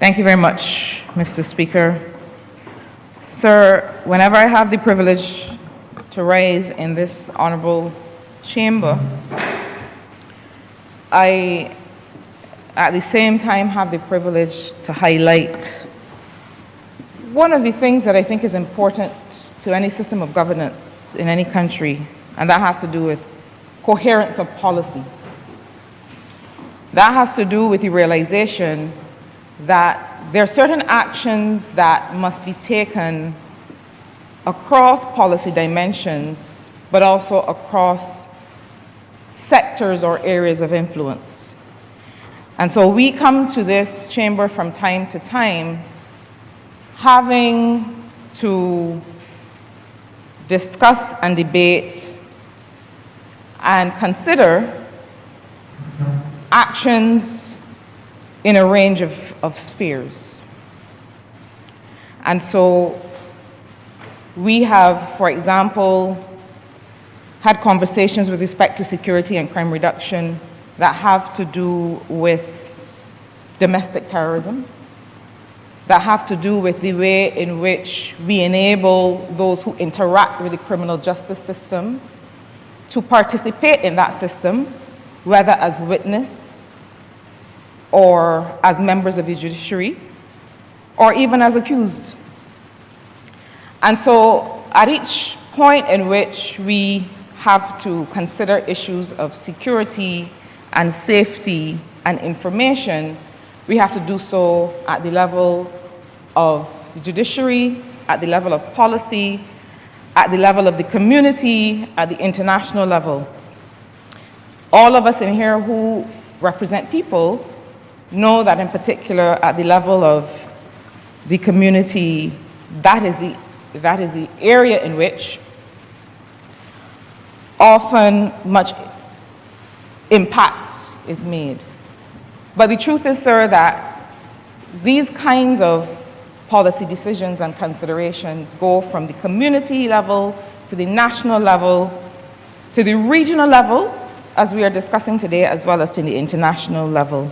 Thank you very much, Mr. Speaker. Sir, whenever I have the privilege to rise in this honorable chamber, I, at the same time, have the privilege to highlight one of the things that I think is important to any system of governance in any country, and that has to do with coherence of policy. That has to do with the realization that there are certain actions that must be taken across policy dimensions, but also across sectors or areas of influence. And so we come to this chamber from time to time having to discuss and debate and consider actions in a range of spheres. And so we have, for example, had conversations with respect to security and crime reduction that have to do with domestic terrorism, that have to do with the way in which we enable those who interact with the criminal justice system to participate in that system, whether as witness or as members of the judiciary, or even as accused. And so at each point in which we have to consider issues of security and safety and information, we have to do so at the level of the judiciary, at the level of policy, at the level of the community, at the international level. All of us in here who represent people know that in particular at the level of the community, that is the area in which often much impact is made. But the truth is, sir, that these kinds of policy decisions and considerations go from the community level to the national level to the regional level, as we are discussing today, as well as to the international level.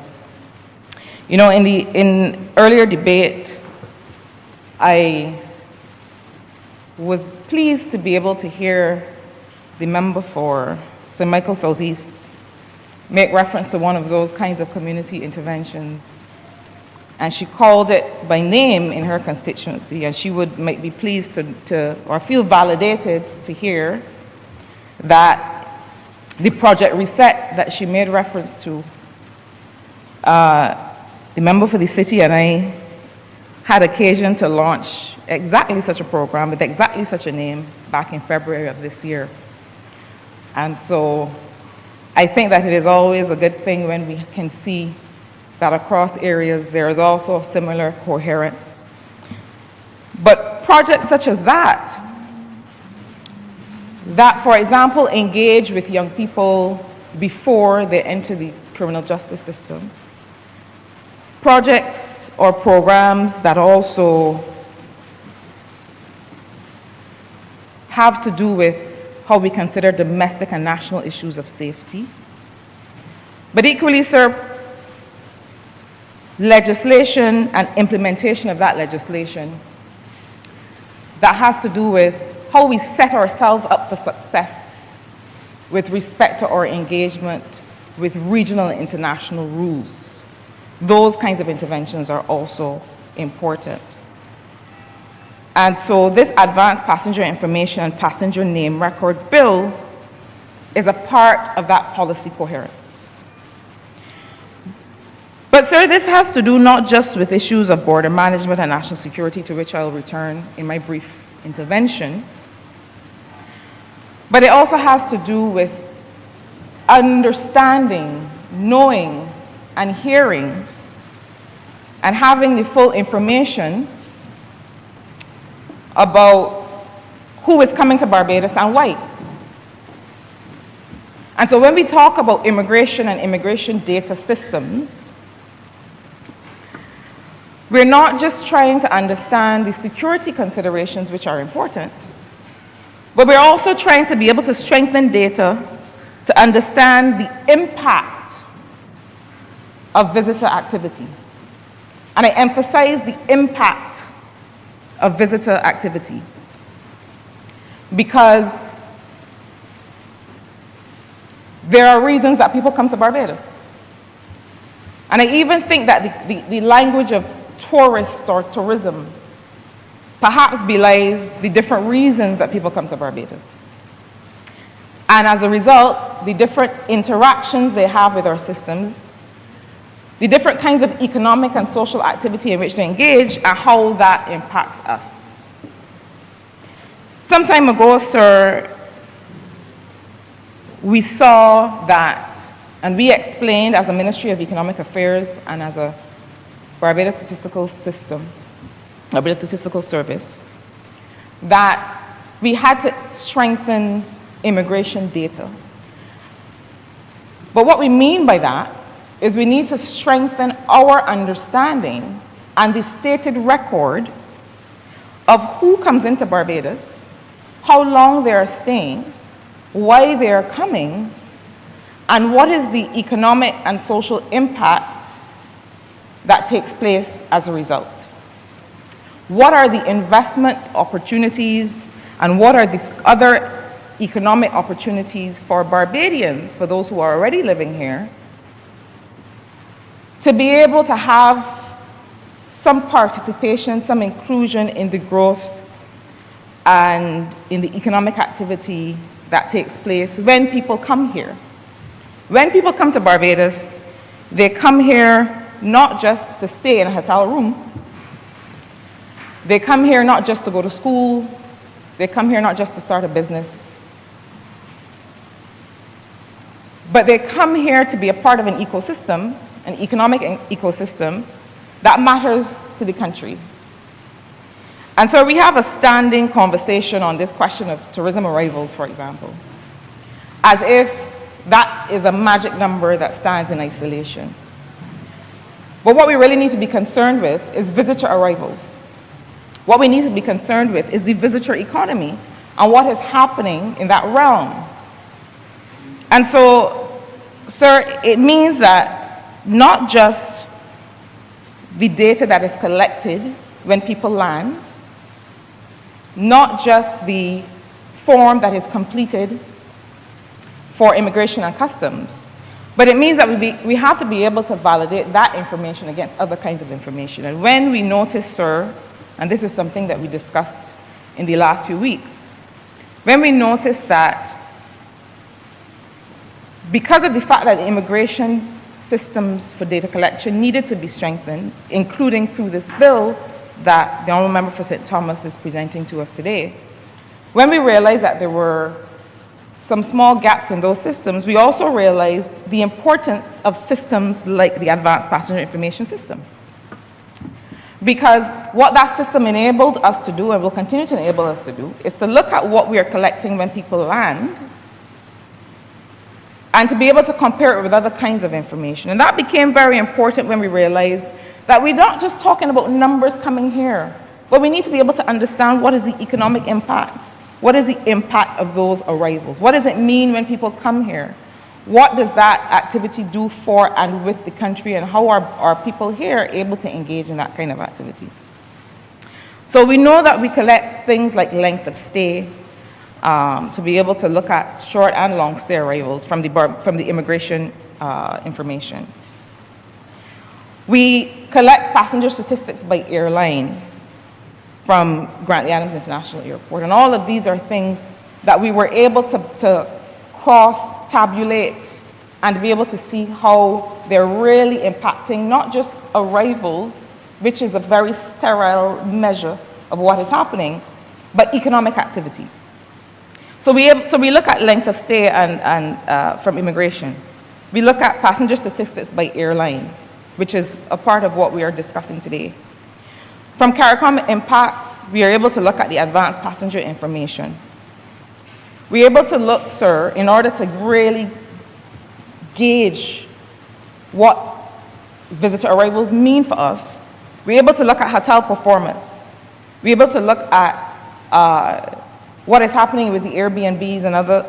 You know, in earlier debate, I was pleased to be able to hear the member for St. Michael Southeast make reference to one of those kinds of community interventions. And she called it by name in her constituency, and she might be pleased to or feel validated to hear that the Project Reset that she made reference to, the member for the city and I had occasion to launch exactly such a program with exactly such a name back in February of this year. And so I think that it is always a good thing when we can see that across areas there is also similar coherence. But projects such as that, for example, engage with young people before they enter the criminal justice system. Projects or programs that also have to do with how we consider domestic and national issues of safety. But equally, sir, legislation and implementation of that legislation that has to do with how we set ourselves up for success with respect to our engagement with regional and international rules. Those kinds of interventions are also important. And so this Advanced Passenger Information and Passenger Name Record Bill is a part of that policy coherence. But sir, this has to do not just with issues of border management and national security, to which I'll return in my brief intervention, but it also has to do with understanding, knowing, and hearing, and having the full information about who is coming to Barbados and why. And so when we talk about immigration and immigration data systems, we're not just trying to understand the security considerations, which are important, but we're also trying to be able to strengthen data to understand the impact of visitor activity. And I emphasize the impact of visitor activity, because there are reasons that people come to Barbados. And I even think that the language of tourist or tourism perhaps belies the different reasons that people come to Barbados. And as a result, the different interactions they have with our systems, the different kinds of economic and social activity in which they engage, and how that impacts us. Some time ago, sir, we saw that, and we explained as a Ministry of Economic Affairs and as a Barbados Statistical System, Barbados Statistical Service, that we had to strengthen immigration data. But what we mean by that is we need to strengthen our understanding and the stated record of who comes into Barbados, how long they are staying, why they are coming, and what is the economic and social impact that takes place as a result. What are the investment opportunities and what are the other economic opportunities for Barbadians, for those who are already living here, to be able to have some participation, some inclusion in the growth and in the economic activity that takes place when people come here. When people come to Barbados, they come here not just to stay in a hotel room. They come here not just to go to school. They come here not just to start a business. But they come here to be a part of an ecosystem, an economic ecosystem that matters to the country. And so we have a standing conversation on this question of tourism arrivals, for example, as if that is a magic number that stands in isolation. But what we really need to be concerned with is visitor arrivals. What we need to be concerned with is the visitor economy and what is happening in that realm. And so, sir, it means that not just the data that is collected when people land, not just the form that is completed for immigration and customs, but it means that we have to be able to validate that information against other kinds of information. And when we notice, sir, and this is something that we discussed in the last few weeks, when we notice that because of the fact that the immigration systems for data collection needed to be strengthened, including through this bill that the Honourable Member for St. Thomas is presenting to us today, when we realized that there were some small gaps in those systems, we also realized the importance of systems like the Advanced Passenger Information System. Because what that system enabled us to do, and will continue to enable us to do, is to look at what we are collecting when people land and to be able to compare it with other kinds of information. And that became very important when we realized that we're not just talking about numbers coming here, but we need to be able to understand what is the economic impact. What is the impact of those arrivals? What does it mean when people come here? What does that activity do for and with the country, and how are people here able to engage in that kind of activity? So we know that we collect things like length of stay to be able to look at short and long stay arrivals from the immigration information. We collect passenger statistics by airline from Grantley Adams International Airport. And all of these are things that we were able to cross-tabulate and be able to see how they're really impacting not just arrivals, which is a very sterile measure of what is happening, but economic activity. So we look at length of stay and from immigration. We look at passenger statistics by airline, which is a part of what we are discussing today. From CARICOM impacts, we are able to look at the advanced passenger information. We're able to look, sir, in order to really gauge what visitor arrivals mean for us, we're able to look at hotel performance. We're able to look at what is happening with the Airbnbs and other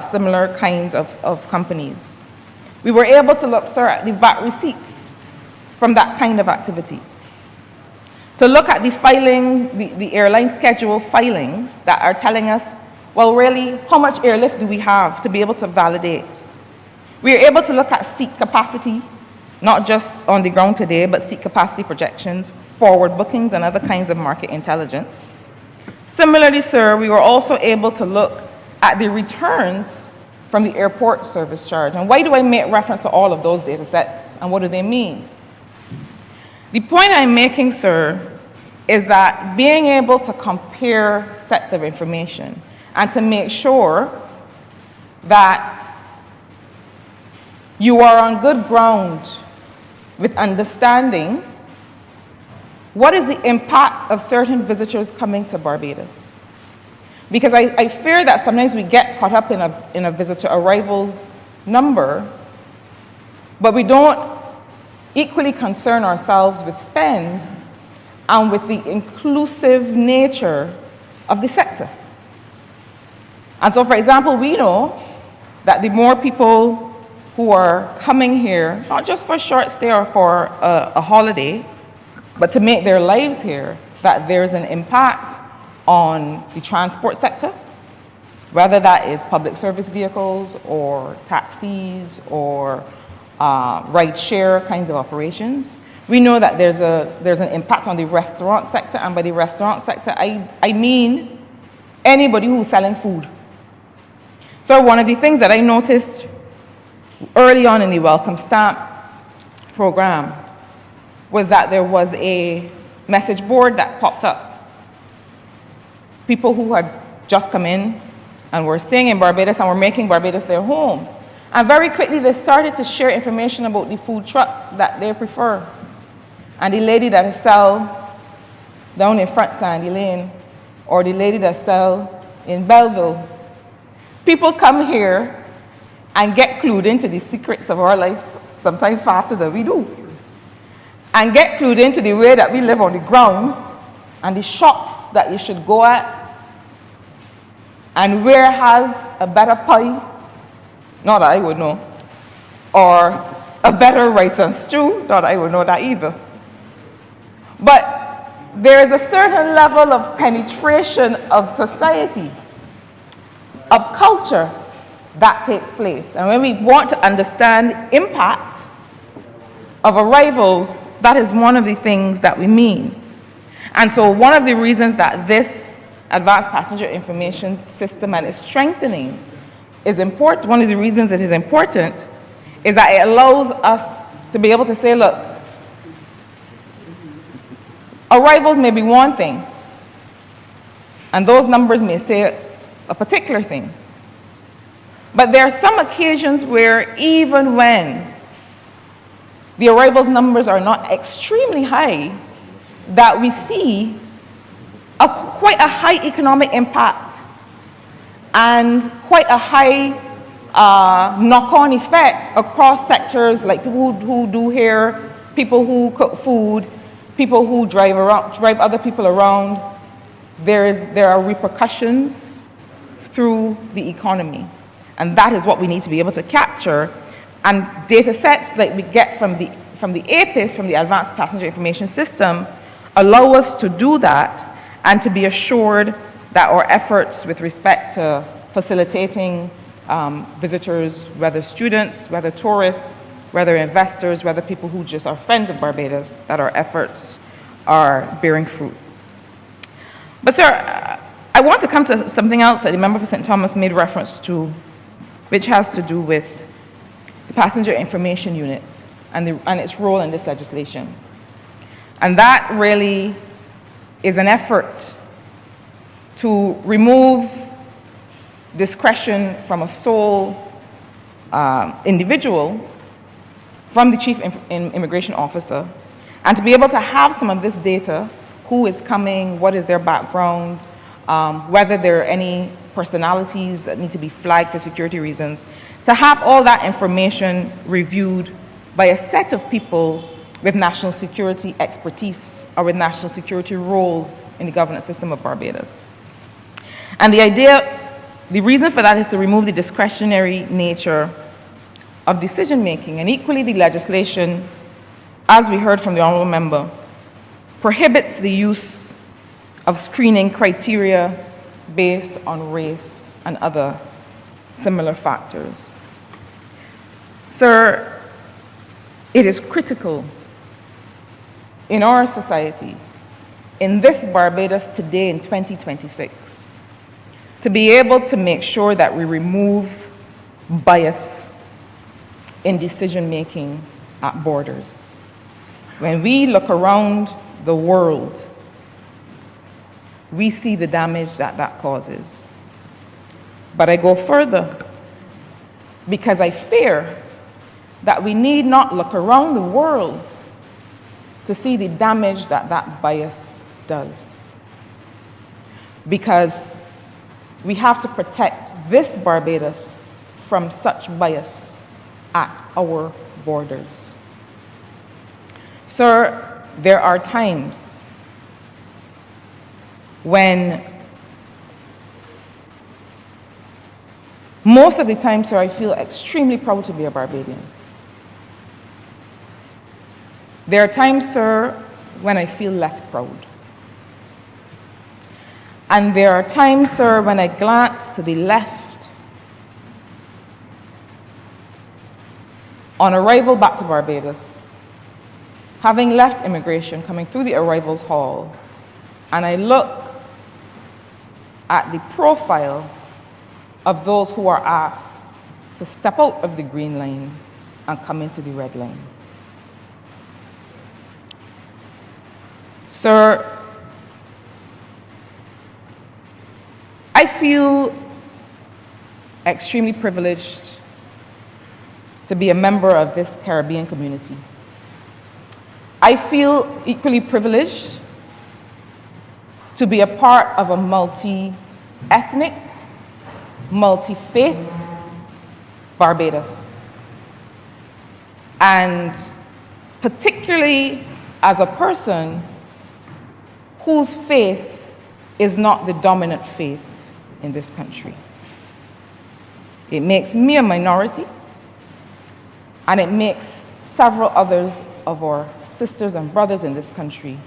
similar kinds of companies. We were able to look, sir, at the VAT receipts from that kind of activity. to look at the filing, the airline schedule filings that are telling us, well, really, how much airlift do we have to be able to validate? We are able to look at seat capacity, not just on the ground today, but seat capacity projections, forward bookings, and other kinds of market intelligence. Similarly, sir, we were also able to look at the returns from the airport service charge. And why do I make reference to all of those data sets, and what do they mean? The point I'm making, sir, is that being able to compare sets of information and to make sure that you are on good ground with understanding what is the impact of certain visitors coming to Barbados. Because I fear that sometimes we get caught up in a visitor arrivals number, but we don't equally concern ourselves with spend and with the inclusive nature of the sector. And so, for example, we know that the more people who are coming here, not just for a short stay or for a holiday, but to make their lives here, that there's an impact on the transport sector, whether that is public service vehicles or taxis or ride-share kinds of operations. We know that there's an impact on the restaurant sector, and by the restaurant sector, I mean anybody who's selling food. So one of the things that I noticed early on in the Welcome Stamp program was that there was a message board that popped up. People who had just come in and were staying in Barbados and were making Barbados their home. And very quickly they started to share information about the food truck that they prefer. And the lady that sell down in front Sandy Lane, or the lady that sell in Belleville. People come here and get clued into the secrets of our life, sometimes faster than we do. And get clued into the way that we live on the ground, and the shops that you should go at, and where has a better pie, not that I would know, or a better rice and stew, not that I would know that either. But there is a certain level of penetration of society, of culture, that takes place. And when we want to understand impact of arrivals, that is one of the things that we mean. And so one of the reasons that this advanced passenger information system and its strengthening is important, one of the reasons it is important, is that it allows us to be able to say, look, arrivals may be one thing, and those numbers may say a particular thing. But there are some occasions where even when the arrivals numbers are not extremely high, that we see quite a high economic impact and quite a high knock-on effect across sectors, like people who do hair, people who cook food, people who drive other people around. There are repercussions through the economy. And that is what we need to be able to capture. And data sets like we get from the APIS, from the Advanced Passenger Information System, allow us to do that and to be assured that our efforts with respect to facilitating visitors, whether students, whether tourists, whether investors, whether people who just are friends of Barbados, that our efforts are bearing fruit. But sir, I want to come to something else that the member for St. Thomas made reference to, which has to do with the Passenger Information Unit and its role in this legislation. And that really is an effort to remove discretion from a sole individual, from the Chief Immigration Officer, and to be able to have some of this data, who is coming, what is their background, whether there are any personalities that need to be flagged for security reasons, to have all that information reviewed by a set of people with national security expertise or with national security roles in the governance system of Barbados. And the reason for that is to remove the discretionary nature of decision making, and equally the legislation, as we heard from the honorable member, prohibits the use of screening criteria based on race and other similar factors. Sir, it is critical in our society, in this Barbados today in 2026, to be able to make sure that we remove bias in decision-making at borders. When we look around the world, we see the damage that that causes. But I go further because I fear that we need not look around the world to see the damage that that bias does. Because we have to protect this Barbados from such bias at our borders. Sir, there are times when, most of the time, sir, I feel extremely proud to be a Barbadian. There are times, sir, when I feel less proud. And there are times, sir, when I glance to the left on arrival back to Barbados, having left immigration, coming through the arrivals hall, and I look at the profile of those who are asked to step out of the green line and come into the red line. Sir, I feel extremely privileged to be a member of this Caribbean community. I feel equally privileged to be a part of a multi-ethnic, multi-faith Barbados. And particularly as a person whose faith is not the dominant faith in this country. It makes me a minority, and it makes several others of our sisters and brothers in this country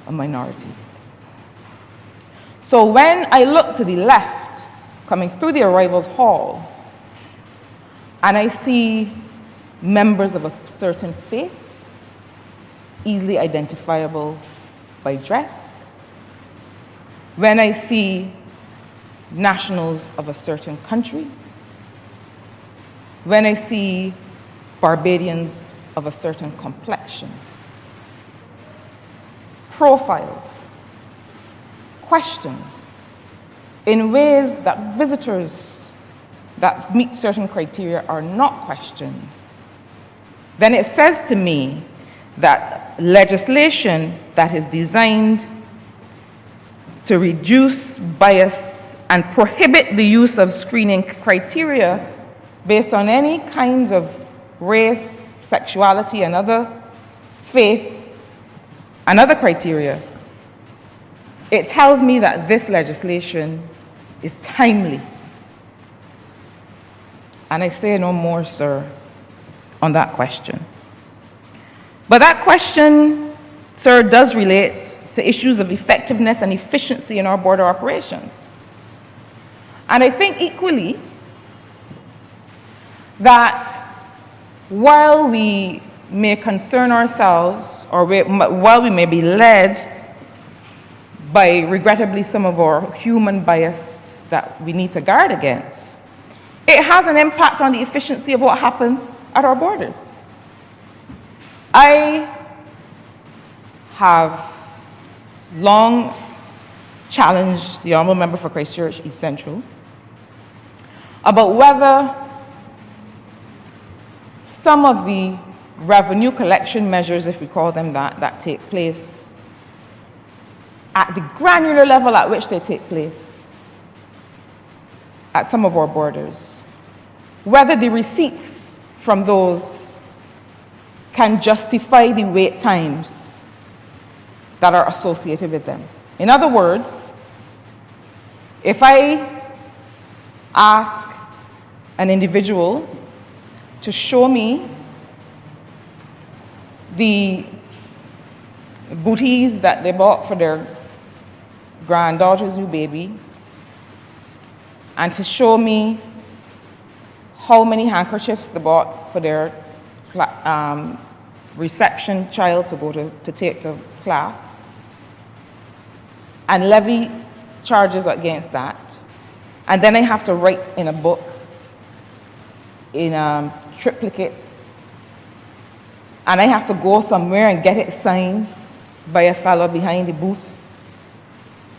a minority. So when I look to the left, coming through the arrivals hall, and I see members of a certain faith, easily identifiable by dress, when I see nationals of a certain country, when I see Barbadians of a certain complexion, profiled, questioned in ways that visitors that meet certain criteria are not questioned, then it says to me that legislation that is designed to reduce bias and prohibit the use of screening criteria based on any kinds of race, sexuality, and other faith, and other criteria, it tells me that this legislation is timely. And I say no more, sir, on that question. But that question, sir, does relate to issues of effectiveness and efficiency in our border operations. And I think equally that while we may concern ourselves, or while we may be led by, regrettably, some of our human bias that we need to guard against, it has an impact on the efficiency of what happens at our borders. I have long challenged the Honourable Member for Christchurch East Central about whether some of the revenue collection measures, if we call them that, that take place at the granular level at which they take place at some of our borders, whether the receipts from those can justify the wait times that are associated with them. In other words, if I ask an individual to show me the booties that they bought for their granddaughter's new baby, and to show me how many handkerchiefs they bought for their reception child to take to class, and levy charges against that. And then I have to write in a book in triplicate, and I have to go somewhere and get it signed by a fellow behind the booth,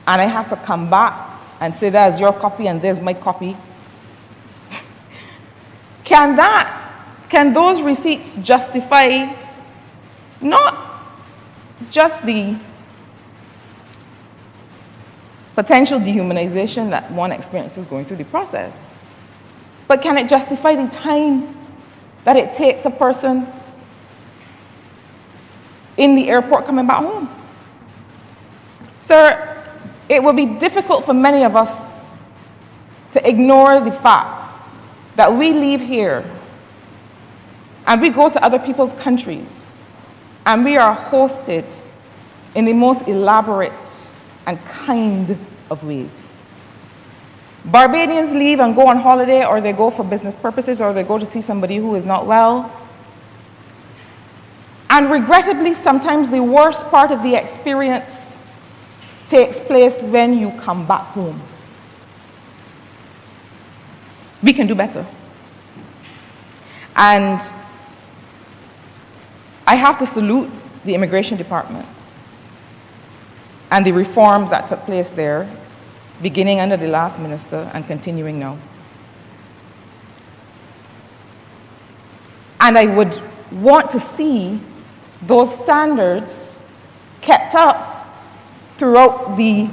and I have to come back and say, that's your copy and there's my copy. Can those receipts justify not just the potential dehumanization that one experiences going through the process, but can it justify the time that it takes a person in the airport coming back home? Sir, it will be difficult for many of us to ignore the fact that we leave here and we go to other people's countries and we are hosted in the most elaborate and kind of ways. Barbadians leave and go on holiday, or they go for business purposes, or they go to see somebody who is not well. And regrettably, sometimes the worst part of the experience takes place when you come back home. We can do better. And I have to salute the Immigration Department and the reforms that took place there, beginning under the last minister and continuing now. And I would want to see those standards kept up throughout the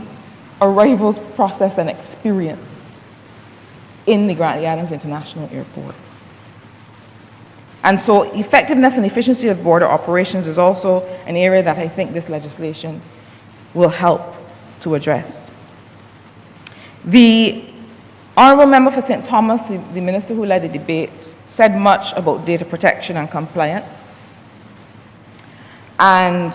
arrivals process and experience in the Grantley Adams International Airport. And so effectiveness and efficiency of border operations is also an area that I think this legislation will help to address. The Honourable Member for St. Thomas, the minister who led the debate, said much about data protection and compliance. And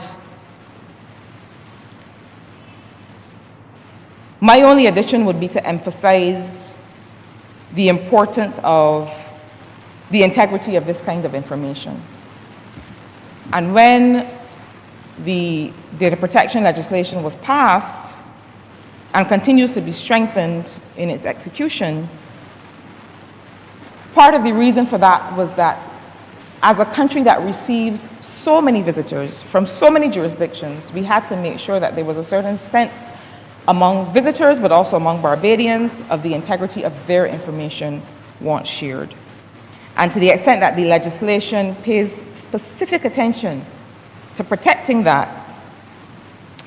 my only addition would be to emphasize the importance of the integrity of this kind of information. And when the data protection legislation was passed and continues to be strengthened in its execution, part of the reason for that was that as a country that receives so many visitors from so many jurisdictions, we had to make sure that there was a certain sense among visitors, but also among Barbadians, of the integrity of their information once shared. And to the extent that the legislation pays specific attention to protecting that,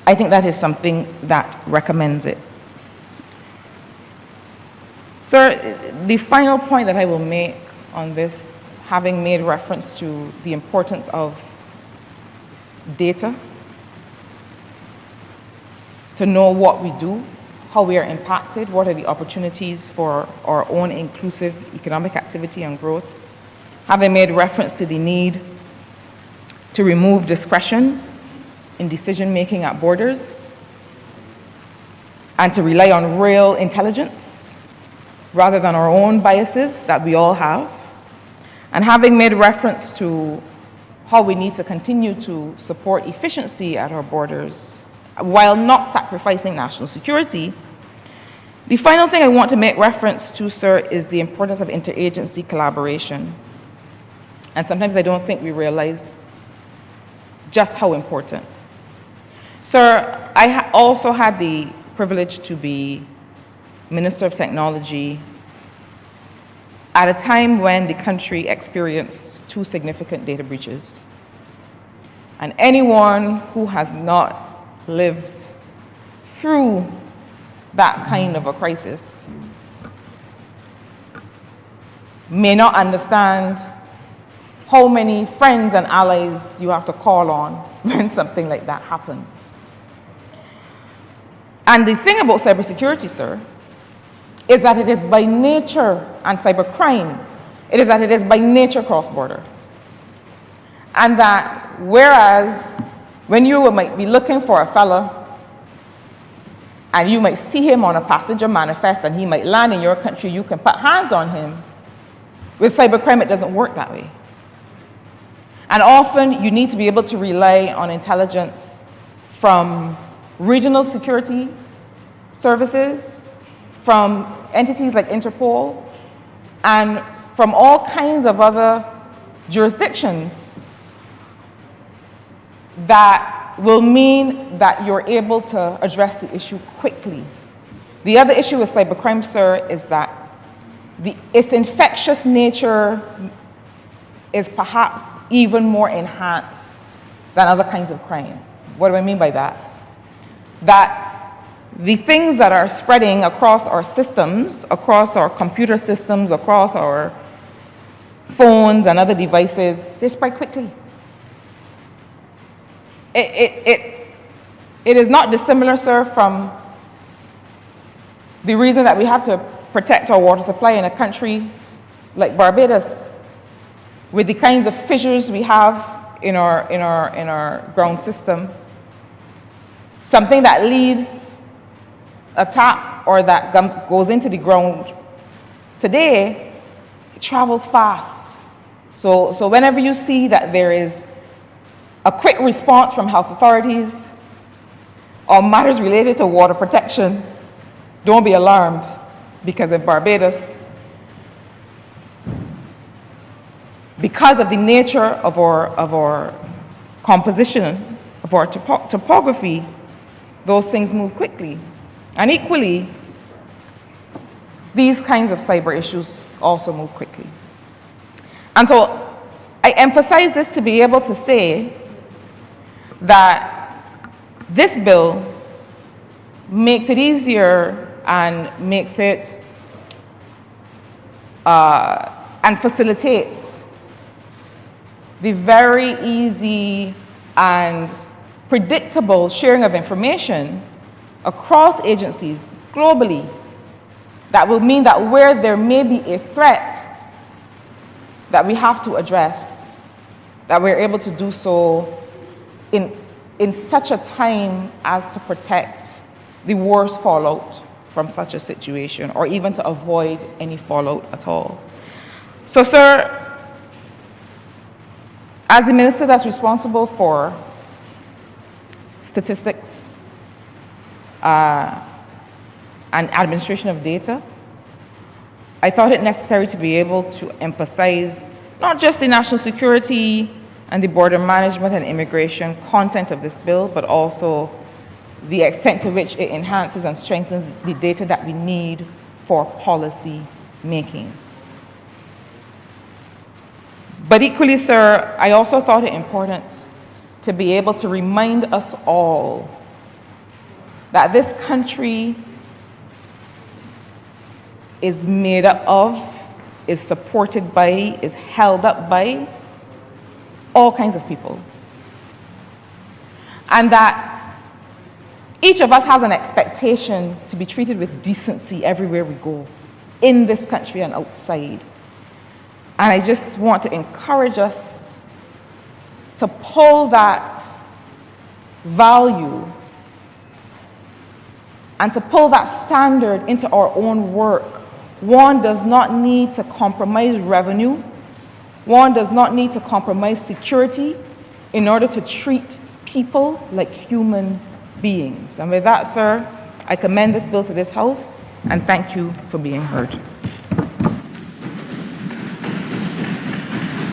I think that is something that recommends it. Sir, the final point that I will make on this, having made reference to the importance of data, to know what we do, how we are impacted, what are the opportunities for our own inclusive economic activity and growth, having made reference to the need to remove discretion in decision-making at borders and to rely on real intelligence rather than our own biases that we all have, and having made reference to how we need to continue to support efficiency at our borders while not sacrificing national security. The final thing I want to make reference to, sir, is the importance of interagency collaboration. And sometimes I don't think we realize just how important. Sir, I also had the privilege to be Minister of Technology at a time when the country experienced 2 significant data breaches. And anyone who has not lived through that kind of a crisis may not understand how many friends and allies you have to call on when something like that happens. And the thing about cybersecurity, sir, is that it is by nature, and cybercrime, it is that it is by nature cross-border. And that whereas when you might be looking for a fella and you might see him on a passenger manifest and he might land in your country, you can put hands on him. With cybercrime, it doesn't work that way. And often you need to be able to rely on intelligence from regional security services, from entities like Interpol, and from all kinds of other jurisdictions that will mean that you're able to address the issue quickly. The other issue with cybercrime, sir, is that its infectious nature is perhaps even more enhanced than other kinds of crime. What do I mean by that? That the things that are spreading across our systems, across our computer systems, across our phones and other devices, they spread quickly. It is not dissimilar, sir, from the reason that we have to protect our water supply in a country like Barbados, with the kinds of fissures we have in our ground system. Something that leaves a tap or that goes into the ground today, it travels fast. So whenever you see that there is a quick response from health authorities or matters related to water protection, don't be alarmed, because in Barbados, because of the nature of our composition, of our topography, those things move quickly. And equally, these kinds of cyber issues also move quickly. And so I emphasize this to be able to say that this bill makes it easier and makes it and facilitates the very easy and predictable sharing of information across agencies globally. That will mean that where there may be a threat that we have to address, that we're able to do so in such a time as to protect the worst fallout from such a situation, or even to avoid any fallout at all. So, sir, as the minister that's responsible for statistics and administration of data, I thought it necessary to be able to emphasize not just the national security and the border management and immigration content of this bill, but also the extent to which it enhances and strengthens the data that we need for policy making. But equally, sir, I also thought it important to be able to remind us all that this country is made up of, is supported by, is held up by all kinds of people. And that each of us has an expectation to be treated with decency everywhere we go, in this country and outside. And I just want to encourage us to pull that value and to pull that standard into our own work. One does not need to compromise revenue. One does not need to compromise security in order to treat people like human beings. And with that, sir, I commend this bill to this House and thank you for being heard.